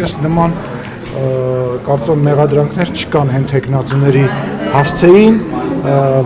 ես նման կարծում մեղադրանքներ չկան հեն տեխնացիների հասցեին,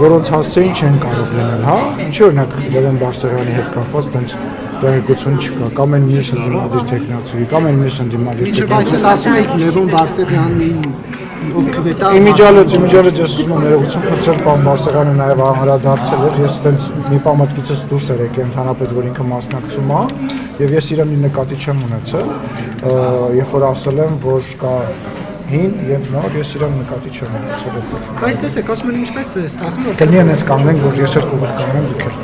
որոնց հասցեին չեն կարող լինել, հա? Ինչի օրինակ Լևոն Բարսեղյանի հետ կապված տենց տեղեկություն չկա, կամ են մյուս ընդդիմադիր տեխնացուի, կամ են մյուս ընդդիմադիր տեխնացուի։ Ինչպես ասում եք Լևոն Բարսեղյանին ով կվետա Իմիջիալոց ես ուզում եմ ներողություն խնդրել պարոն Բարսեղյանը նաև անդրադարձել էր, ես տենց մի բան մտքիցս դուրս էր եկել ընդհանրապես որ ինքը մասնակցում է եւ ես իրեն նկատի չեմ ունեցել, երբ որ ասել եմ որ կա հին եւ նոր ես իրեն նկատի չեմ ունեցել այդտեղ։ Բայց տեսեք, ասում են ինչպես է ստացվում որ կլինի այնպես կանգնենք որ ես երկու վեր կանգնեմ դուք եք։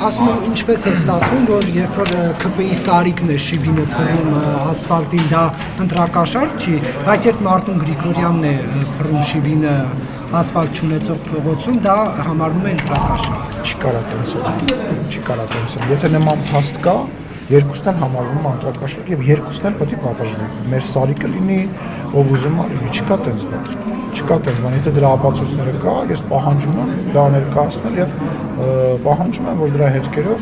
Ասում են ինչպես է ստացվում որ երբ որ ԿՊ-ի սարիկն է շիբինը փռում ասֆալտին դա ընտրակաշարք չի, բայց երբ Մարտուն Գրիգորյանն է փռում շիբինը ասֆալտ չունեցող փողոցում դա համարվում է ընտրակաշարք։ Չի կարա տենց։ Եթե նման փաստ կա երկուսն էլ համարվում է ընտրակաշարք եւ երկուսն էլ պետք է պատժվեն։ Մեր սարիկը լինի, ով ուզում է, չկա տենց բան։ Չկա տենց բան, եթե դրա ապացույցները կա, ես պահանջում եմ դա ներկայացնել եւ պահանջում եմ, որ դրա հետքերով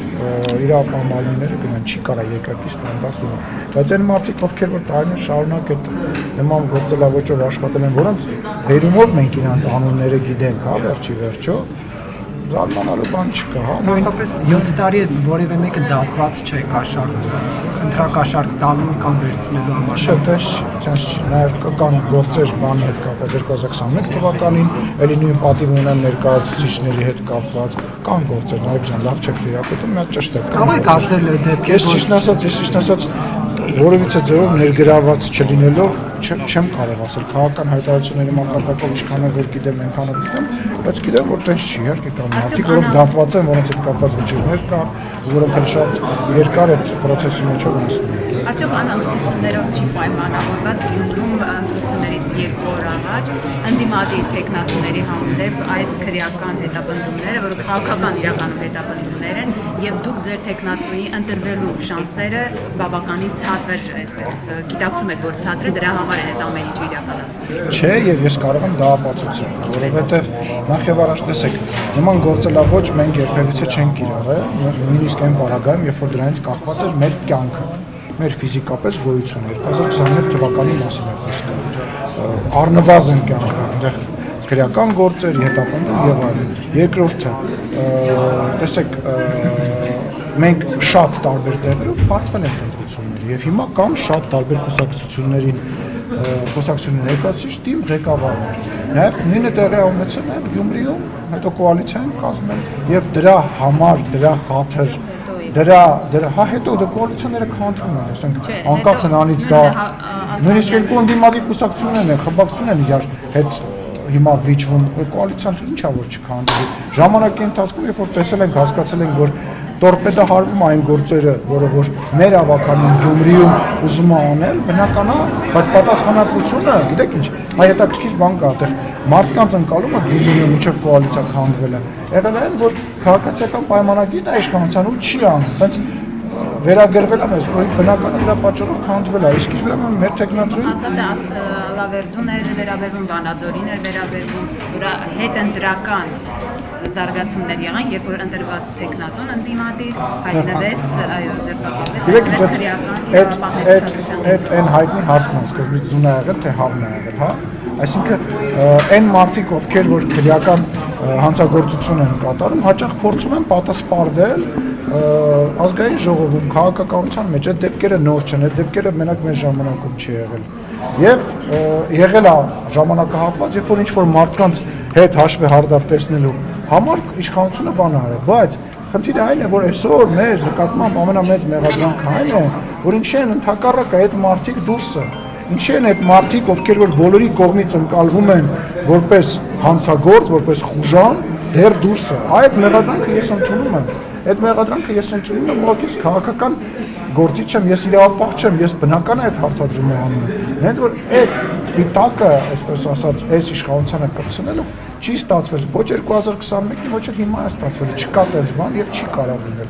իրավապահմանները գնան, չի կարա երկակի ստանդարտ լինի։ Բայց այն մարդիկ, ովքեր որ տարիներ շարունակ այդ նման գործելավոճով աշխատել են, որոնց բերումով մենք իրանց անունները գիտենք, հա, վերջո զարմանալու բան չկա, հա։ Մասնապես 7 տարի որևէ մեկը դատված չէ կաշառք, ընտրակաշառք տալու կամ վերցնելու համար։ Չէ, տես չի, նաև կան գործեր բանի հետ կապված 2021 թվականին, էլի նույն պատիվ ունեն ներկայացուցիչների հետ կապված, կան գործեր, նաև ջան, լավ չեք դերապետում, մի հատ ճշտ է։ Կարող եք ասել դեպքի ես ճիշտ ասած որովհետեւ ձևով ներգրաված չլինելով չեմ կարող ասել քաղաքական հայտարարությունների մակարդակով ինչքան է որ գիտեմ ընդհանուր գիտեմ, բայց գիտեմ որ տես չի, իհարկե կան մարդիկ, որոնք դատված են, որոնց հետ կապված վճիռներ կան, որոնք էլ շատ երկար այդ process-ի մեջով նստում են։ Արդյոք անհանգստություններով չի պայմանավորված Գյումրում ընտրություններից 2 օր առաջ ընդդիմադիր տեխնացիների հանդեպ այս քրեական հետապնդումները, որոնք քաղաքական իրականում հետապնդումներ են, եւ դուք ձեր տեխնացուի ընտրվելու շանսերը բավականին ցածր, այսպես գիտակցում եք, որ ցածր է, դրա համար է այս ամեն ինչը իրականացվում։ Չէ, եւ ես կարող եմ դա ապացուցել, որովհետեւ նախ եւ առաջ տեսեք, նման գործելավոճ մենք երբևիցե չենք կիրառել, նույնիսկ այն բaragայում, երբ որ դրանից կախված էր մեր կյանքը, մեր ֆիզիկապես գոյությունը 2021 թվականի մասին է խոսքը։ Առնվազն կյանքը, այնտեղ քրեական գործեր, հետապնդում եւ այլն։ Երկրորդը, տեսեք, մենք շատ տարբեր տեղերով բացվել ենք ընտրությունները եւ հիմա կան շատ տարբեր կուսակցությունների ներկայացուցիչ թիմ ղեկավարներ։ Նաեւ նույնը տեղի ունեցել նաեւ Գյումրիում, հետո կոալիցիա են կազմել եւ դրա համար, դրա խաթր հա հետո դա կոալիցիաները քանդվում են, ասենք անկախ նրանից դա նույնիսկ երկու ընդդիմադիր կուսակցություններն են, խմբակցություններն են իրար հետ հիմա վիճվում, կոալիցիան ինչա որ չքանդվի։ Ժամանակի ընթացքում երբ որ տեսել ենք, հասկացել ենք, որ տորպեդահարվում այն գործերը, որը որ մեր ավականին Գյումրիում ուզում է անել, բնական է, բայց պատասխանատվությունը, գիտեք ինչ, հետաքրքիր բան կա, այդտեղ մարդկանց ընկալումը Գյումրիում միջև կոալիցիա քանդվել է։ Եղել է այն, որ քաղաքացիական պայմանագիրն է իշխանության ու չի անում, բայց վերագրվել է մեզ, որ բնական է դրա պատճառով քանդվել է, իսկ ուրեմն մեր տեխնացուին ասած Լավերդուն էր վերաբերվում, Վանաձորին էր վերաբերվում, որ հետընտրական զարգացումներ եղան, երբ որ ընտրված տեխնացուն ընդդիմադիր հայտնվեց, այո, ձերբակալվեց այդ այն հայտնի հարցն է, սկզբից ձուն է եղել, թե հավն է եղել, հա? Այսինքն այն մարդիկ, ովքեր որ քրեական հանցագործություն են կատարում, հաճախ փորձում են պատասխանվել ազգային ժողովում, քաղաքականության մեջ, այդ դեպքերը նոր չեն, այդ դեպքերը մենակ մեր ժամանակում չի եղել։ Եվ եղել է ժամանակահատված, երբ որ ինչ-որ մարդկանց հետ հաշվի հardap տեսնելու համար իշխանությունը բան արել, բայց խնդիրը այն է, որ այսօր մեր նկատմամբ ամենամեծ մեղադրանքը այն է, որ ինչի են ընդհակառակը այդ մարդիկ դուրսը, ինչի են այդ մարդիկ, ովքեր որ բոլորի կողմից ընկալվում են որպես հանցագործ, որպես խուժան, դեռ դուրսը։ Այդ մեղադրանքը ես ընդունում եմ։ Այդ մեղադրանքը ես ընդունում եմ, ուղղակի քաղաքական գործիչ եմ, ես իրավապահ չեմ, ես բնական է այդ հարցադրումը անում եմ։ Հենց որ այդ պիտակը, այսպես ասած, այս իշխանությանը կպցնելու չի ստացվել ոչ 2021-ին, ոչ էլ հիմա է ստացվել, չկա տես բան եւ չի կարող լինել։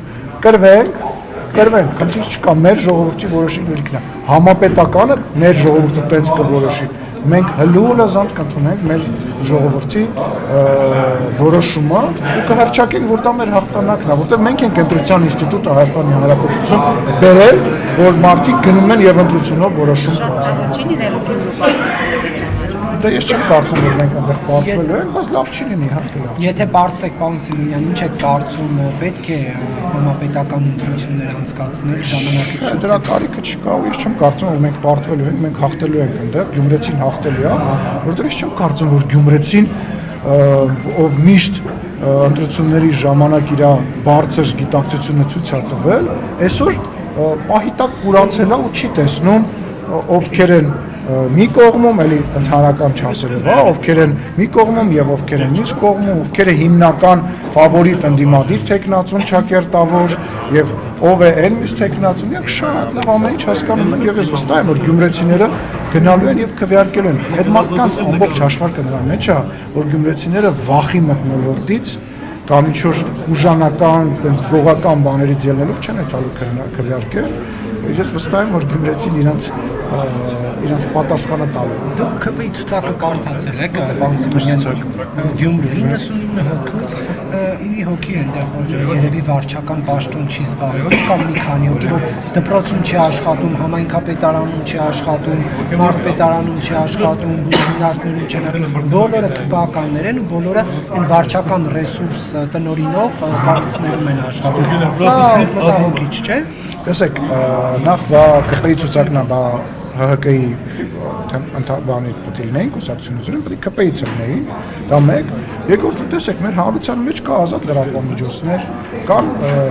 Կրվենք, խնդիր չկա, մեր ժողովրդի որոշի դիրքն է։ Համապետականը մեր ժողովուրդը տենց կորոշի, մենք հլուլազանդ կընդունենք մեր ժողովրդի որոշումը ու կհռչակենք, որ դա մեր հաղթանակն է, որտեղ մենք ենք ընտրության ինստիտուտը Հայաստանի Հանրապետություն բերել, որ մարդիկ գնում են եւ ընտրությունով որոշում կայացնում։ Չի լինելու գյուղապարտությունների Դա ես չեմ կարծում, որ մենք այնտեղ պարտվելու ենք, բայց լավ չի լինի, հարկը լավ։ Եթե պարտվեք, պարոն Սիմոնյան, ինչ եք կարծում, պետք է համապետական ընտրություններ անցկացնել ժամանակի Դրա կարիքը չկա ու ես չեմ կարծում, որ մենք պարտվելու ենք, մենք հաղթելու ենք այնտեղ, Գյումրեցին հաղթելի է, որտեղ ես չեմ կարծում, որ Գյումրեցին ով միշտ ընտրությունների ժամանակ իր բարձր գիտակցությունը ցույց է տվել, այսօր պահի տակ կուրացել է ու չի տեսնում ովքեր են մի կողմում, էլի ընդհանրական չասելով, ովքեր են մի կողմում եւ ովքեր են մյուս կողմում, ովքեր է հիմնական ֆավորիտ ընդդիմադիր տեխնացուն ճակերտավոր եւ ով է այն մյուս տեխնացուն, яг շատ լավ ամեն ինչ հասկանում են եւ ես վստահ եմ, որ գյումրեցիները գնալու են եւ քվեարկելու են։ Այդ մարդկանց ամբողջ հաշվարկը դրա մեջ է, որ գյումրեցիները վախի մտնոլորտից կամ ինչ-որ ուժանական, այդպես գողական բաներից ելնելով չեն այդալու քվեարկել։ Ես վստահ եմ, որ գյումրեցին իրենց պատասխանը տալու։ Դուք ԿՊ-ի ցուցակը կարդացել եք, պարոն Սիմոնյան, Գյումրու 99 հոգուց մի հոգի այնտեղ, որ երևի վարչական պաշտոն չի զբաղեցնում, կամ մի քանի հոգի, որ դպրոցում չի աշխատում, համայնքապետարանում չի աշխատում, մարզպետարանում չի աշխատում, բուժնարներում չեն, բոլորը ԿՊ-ականներ են ու բոլորը այն վարչական ռեսուրս տնօրինող կառույցներում են աշխատում։ Սա վտանգիչ չէ։ Տեսեք, նախ ԿՊ-ի ցուցակն է, ՀՀԿ-ի բանի պետք է լինեին, կուսակցությունները պետք է ԿՊ-ից լինեին, դա մեկ։ Երկրորդը տեսեք, մեր հանրության մեջ կա ազատ լրատվամիջոցներ, կան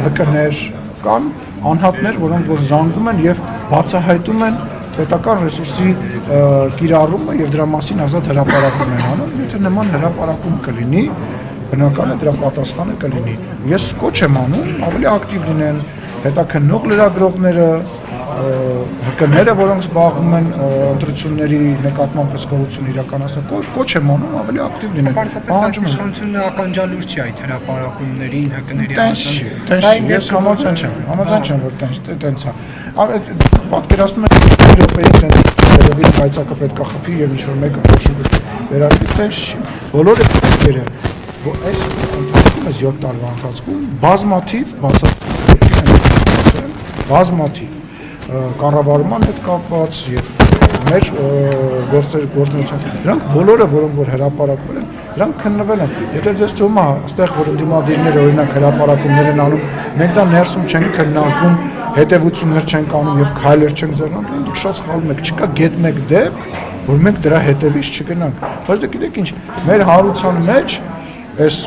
ՀԿ-ներ, կան անհատներ, որոնք որ զանգում են եւ բացահայտում են պետական ռեսուրսի կիրառումը եւ դրա մասին ազատ հրապարակում են անում, եթե նման հրապարակում կլինի, բնական է դրա պատասխանը կլինի։ Ես կոչ եմ անում ավելի ակտիվ լինեն հետաքննող լրագրողները, ՀԿ-ները, որոնք զբաղվում են ընտրությունների նկատմամբ հսկողություն իրականացնող, կոչ եմ անում ավելի ակտիվ լինեն։ Պարզապես այս իշխանությունը ականջալուր չի այդ հրապարակումներին, ՀԿ-ների Տենց ես համաձայն չեմ, որ տենց է։ Պատկերացնում եք րոպեի տենց պայծակը պետք է խփի եւ ինչ-որ մեկը փոշի վերարկի, տենց չի։ Բոլորը պետքերը, որ այս ընթացքում 7 տարվա ընթացքում բազմաթիվ կառավարման հետ կապված եւ մեր գործունեության դրանք բոլորը, որոնք որ հրապարակվել են, դրանք քննվել են։ Եթե ձեզ թվում է, այստեղ որ ընդդիմադիրները օրինակ հրապարակումներ են անում, մենք դա ներսում չենք քննարկում, հետևություններ չենք անում եւ քայլեր չենք ձեռնարկում, դուք շատ սխալվում եք, չկա գետ մեկ դեպք, որ մենք դրա հետևից չգնանք։ Բայց դե գիտեք ինչ, մեր հարության մեջ այս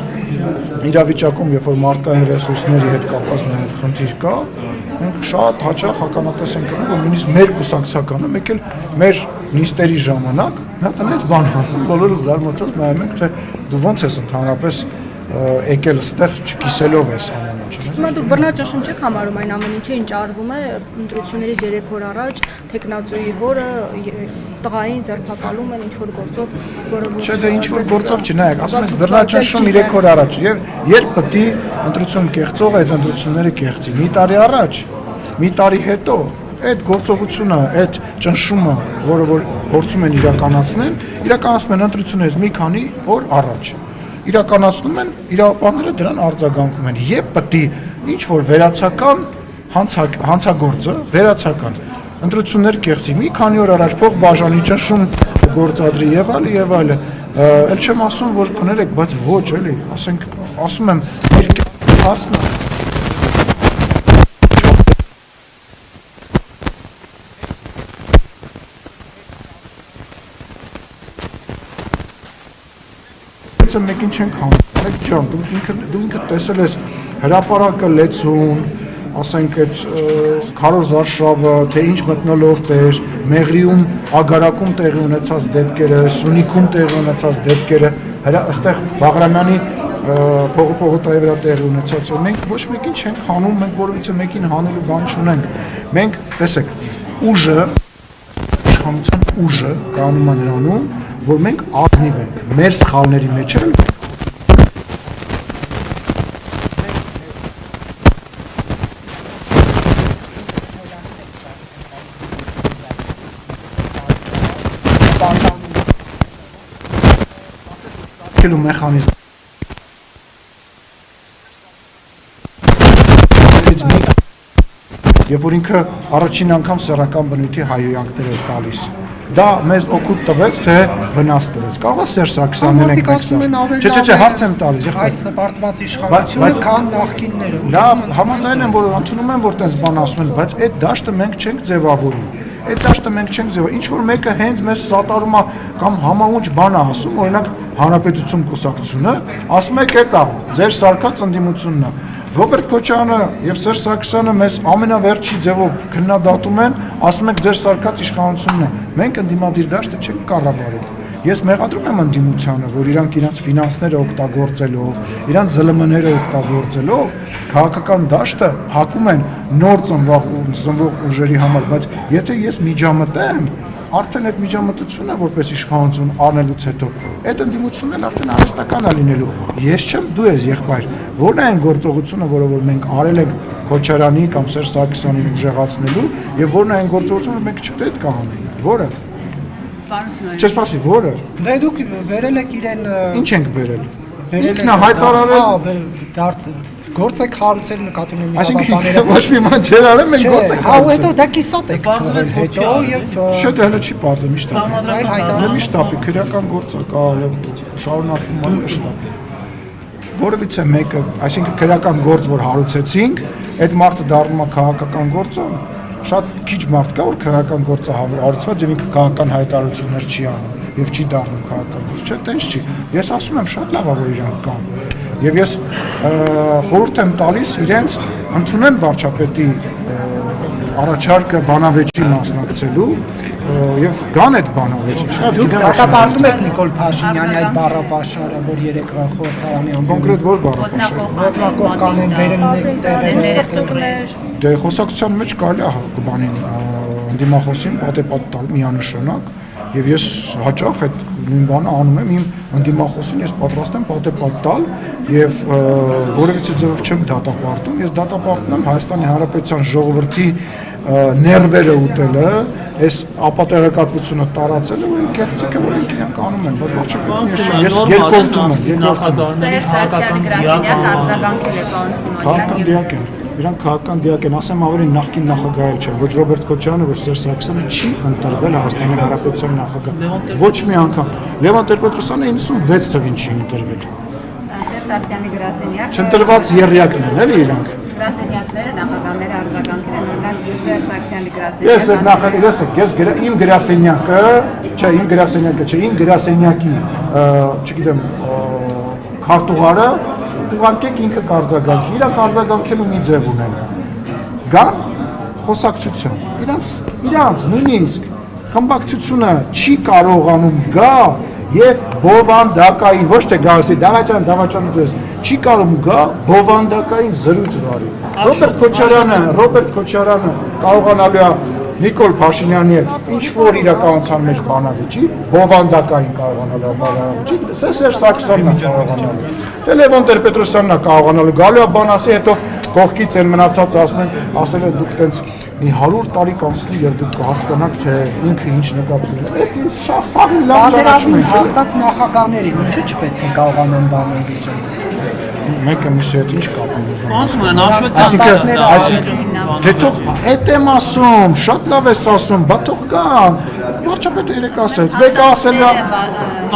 իրավիճակում, երբ որ մարդկային ռեսուրսների հետ կապված նաև խնդիր կա, մենք շատ հաճախ հականատես ենք անում, որ նույնիսկ մեր կուսակցականը, մեկ էլ մեր նիստերի ժամանակ, մի հատ այնպես բան ասում, բոլորը զարմացած նայում ենք, թե դու ո՞նց ես ընդհանրապես եկել այստեղ չկիսելով այս ամեն ինչը։ Հիմա դուք բռնաճնշում չեք համարում այն ամեն ինչը, ինչ արվում է ընտրություններից 3 օր առաջ, տեխնացուի հորը տղային ձերբակալում են ինչ-որ գործով, որը Չէ, դա ինչ-որ գործով չնայեք, ասում եք բռնաճնշում 3 օր առաջ, եւ երբ պետք է ընտրություն կեղծող այդ ընտրությունները կեղծի, մի տարի առաջ, մի տարի հետո այդ գործողությունը, այդ ճնշումը, որը որ փորձում են իրականացնում են ընտրություններից մի քանի օր առաջ։ Իրականացնում են, իրավապահները դրան արձագանքում են եւ պետք է ինչ որ վերացական հանցագործը, վերացական ընտրություններ կեղծի մի քանի օր առաջ փող բաժանի ճնշում գործադրի եւ այլ, ել չեմ ասում որ կներեք, բայց ոչ էլի, ասենք, ասում եմ, մեր հարցն է մեկին չենք հանդիպում, մեկ ջան, դու ինքդ տեսել ես հրապարակը լեցուն, ասենք այդ Քարոզ Վարշավը, թե ինչ մթնոլորտ էր, Մեղրիում ագարակում տեղի ունեցած դեպքերը, Սյունիքում տեղի ունեցած դեպքերը, այստեղ Բաղրամյանի փողոպողոտայի վրա տեղի ունեցած, մենք ոչ մեկին չենք հանում, մենք որովհետեւ մեկին հանելու բան չունենք։ Մենք, տեսեք, ուժը, իշխանության ուժը կանոնում է նրանում, որ մենք ազնիվ ենք, մեր սխալների մեջ էլ արձագանքելու մեխանիզմ Եվ որ ինքը առաջին անգամ սեռական բնույթի հայհոյանքներ էր տալիս։ Դա մեզ օգուտ տվեց, թե վնաս տվեց։ Կարող է Սերժ Սարգսյանն ենք մենք սա։ Չէ, հարց եմ տալիս։ Այս հպարտված իշխանությունը քան նախկինները։ Լավ, համաձայն եմ, որ ընդունում եմ, որ տենց բան ասում են, բայց այդ դաշտը մենք չենք ձևավորում։ Այդ դաշտը մենք չենք ձևավորում։ Ինչ որ մեկը հենց մեզ սատարում է կամ համաունչ բան է ասում, օրինակ Հանրապետություն կուսակցությունը, ասում է կետա, ձեր սարկած ընդդիմությունն է։ Ռոբերտ Քոչարյանը եւ Սերժ Սարգսյանը մեզ ամենավերջի ձևով քննադատում են, ասում են ձեր սարկած իշխանությունն է։ Մենք ընդդիմադիր դաշտը չենք կառավարել։ Ես մեղադրում եմ ընդդիմությանը, որ իրանք իրենց ֆինանսները օգտագործելով, իրանք ԶԼՄ-ները օգտագործելով, քաղաքական դաշտը հակում են նոր ծնվող ուժերի համար, բայց եթե ես միջամտեմ, արդեն այդ միջամտությունը որպես իշխանություն անելուց հետո այդ ընդդիմությունն էլ արդեն արհեստական է լինելու։ Ես չեմ, դու ես եղբայր։ Որն է այն գործողությունը, որը որ մենք արել ենք Քոչարյանի կամ Սերժ Սարգսյանին ուժեղացնելու, եւ որն է այն գործողությունը, որ մենք չպետք է անենք։ Որը։ Չէ, սպասի, որը։ Դե դուք վերել եք իրեն Ինչ ենք վերել։ Ինքն է հայտարարել գործ եք հարուցել նկատի ունեմ իրավաբանները ոչ մի բան չեր արել մենք գործ եք հարուցել հետո դա կիսատ եք թողել հետո եւ Շատ հələ չի բարձր միշտ այլ հայտարարել միշտ ապի քրեական գործը կա շարունակվում է շտապ որովից է մեկը այսինքն քրեական գործ որ հարուցեցինք այդ մարդը դառնում է քաղաքական գործը շատ քիչ մարդ կա որ քրեական գործը հարուցված եւ ինքը քաղաքական հայտարարություններ չի անում եւ չի դառնում քաղաքական գործ չէ տենց չի ես ասում եմ շատ լավ է որ իրանք կան Եվ ես խորհուրդ եմ տալիս իրենց ընդունեն վարչապետի առաջարկը բանավեճի մասնակցելու եւ կան այդ բանավեճի։ Դուք դատապարտում եք Նիկոլ Փաշինյանի այդ բառապաշարը, որ երեք խորհրդարանի կոնկրետ որ բառապաշար։ Ոտնակող կանոն վերել Դե խոսակցության մեջ կարելի է բանին ընդդիմախոսին պատեպատ տալ միանշանակ Եվ ես հաճախ այդ նույն բանը անում եմ իմ ընդդիմախոսին ես պատրաստ եմ պատեպատ տալ եւ որևիցե ձևով չեմ դատապարտում ես դատապարտում եմ Հայաստանի Հանրապետության ժողովրդի ներվերը ուտելը այս ապատեղեկատվությունը տարածելը ու այն կեղծիքը որ ինքնին անում են բայց վարչապետին ես երկրորդում եմ քաղաքական դիակ են Իրանք քաղաքական դիակ են, ասեմ ավելի նախկին նախագահել չեն, ոչ Ռոբերտ Քոչարյանը, ոչ Սերժ Սարգսյանը չի ընտրվել Հայաստանի Հանրապետության նախագահ։ Ոչ մի անգամ։ Լևոն Տեր-Պետրոսյանը 96 թվին չի ընտրվել։ Սերժ Սարգսյանի գրասենյակը Չընտրված եռյակն են, էլի իրանք։ Գրասենյակները նախագահները արձագանքել են օրինակ Սերժ Սարգսյանի գրասենյակը։ Ես այդ նախագահ, ես իմ գրասենյակը, չէ, իմ գրասենյակը չէ, իմ գրասենյակի, չգիտեմ, քարտուղարը ուղարկեք ինքը կարձագանքի, իրանք արձագանքելու մի ձև ունեն։ Գան խոսակցություն։ Իրանց նույնիսկ խմբակցությունը չի կարողանում գա եւ բովանդակային, ոչ թե գասի, դավաճան դες, չի կարողում գա բովանդակային զրույց վարի։ Ռոբերտ Քոչարյանը կարողանալու է Նիկոլ Փաշինյանի հետ ինչ որ իրականության մեջ բանավեճի, բովանդակային կարողանալու բանավեճի, Սերժ Սարգսյանն է կարողանալու։ Թե Լևոն Տեր-Պետրոսյանն է կարողանալու, գալու է բան ասի, հետո կողքից են մնացած ասել են դուք տենց մի 100 տարի կանցնի եւ դուք կհասկանաք թե ինքը ինչ նկատի ունի։ Այդ շատ լավ ճանաչում են։ Հաղթած նախագահներին ինչու չպետք է կարողանան բաներ լուծել։ Մեկը միշտ հետ ինչ կապ ունի։ Ասում են Աշոտյանն Դե թող այդ եմ ասում, շատ լավ ես ասում, բա թող գան։ Վարչապետը երեք ասեց, մեկը ասել է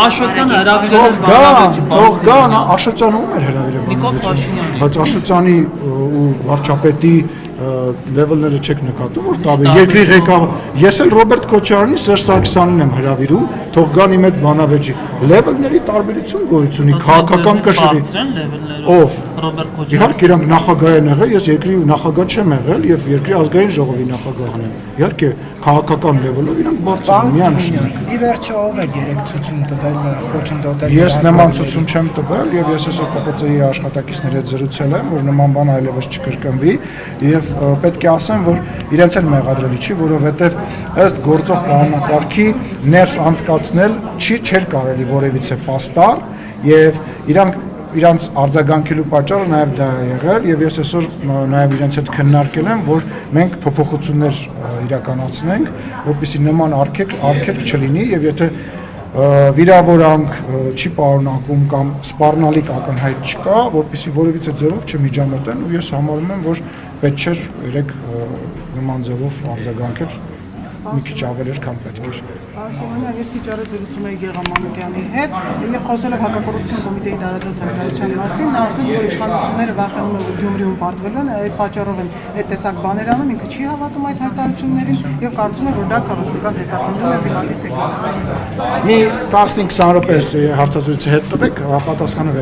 Աշոտյանը հրավիրել է թող գան, Աշոտյանը ում էր հրավիրել։ Նիկոլ Փաշինյանը։ Բայց Աշոտյանի ու վարչապետի լեվելները չեք նկատում, որ տավի երկրի ղեկավար։ Ես էլ Ռոբերտ Քոչարյանի, Սերժ Սարգսյանին եմ հրավիրում, թող գան իմ այդ բանավեճի։ Լեվելների տարբերություն գոյություն ունի քաղաքական կշռի։ Ով Ռոբերտ Քոչարյանը։ Իհարկե իրանք նախագահ են եղել, ես երկրի նախագահ չեմ եղել եւ երկրի ազգային ժողովի նախագահն եմ։ Իհարկե քաղաքական լեվելով իրանք բարձր են միանշանակ։ Ի վերջո ով է երեք ցույցում տվել խոչընդոտել։ Ես նման ցույցում չեմ տվել եւ ես այսօր ԿՊՑ-ի աշխատակիցների հետ զրուցել եմ, որ նման բան այլևս չկրկնվի եւ պետք է ասեմ, որ իրենց էլ մեղադրելի չի, որովհետեւ ըստ գործող կանոնակարգի ներս անցկացնել չէր կարելի որևիցե պաստառ եւ իրանց արձագանքելու պատճառը նաև դա է եղել եւ ես այսօր նաև իրենց հետ քննարկել եմ, որ մենք փոփոխություններ իրականացնենք, որպեսզի նման արգելք չլինի եւ եթե վիրավորանք չի պարունակում կամ սպառնալիք ակնհայտ չկա, որպեսզի որևիցե ձևով չմիջամտեն ու ես համարում եմ, որ պետք չէր երեք նման ձևով արձագանքել մի քիչ ավել էր, քան պետք էր։ Սիմոնյան, ես քիչ առաջ զրուցում էի Գեղամ Մանուկյանի հետ եւ խոսելով հակակոռուպցիոն կոմիտեի տարածած հայտարարության մասին, նա ասաց, որ իշխանությունները վախենում են, որ Գյումրիում պարտվելու են, այդ պատճառով են այդ տեսակ բաներ անում, ինքը չի հավատում այդ հայտարարություններին եւ կարծում է, որ դա քարոզական հետապնդում է Վիլանի տեխնիկային։ Մի 15-20 րոպե հարցազրույցի հետ տվեք, պատասխանը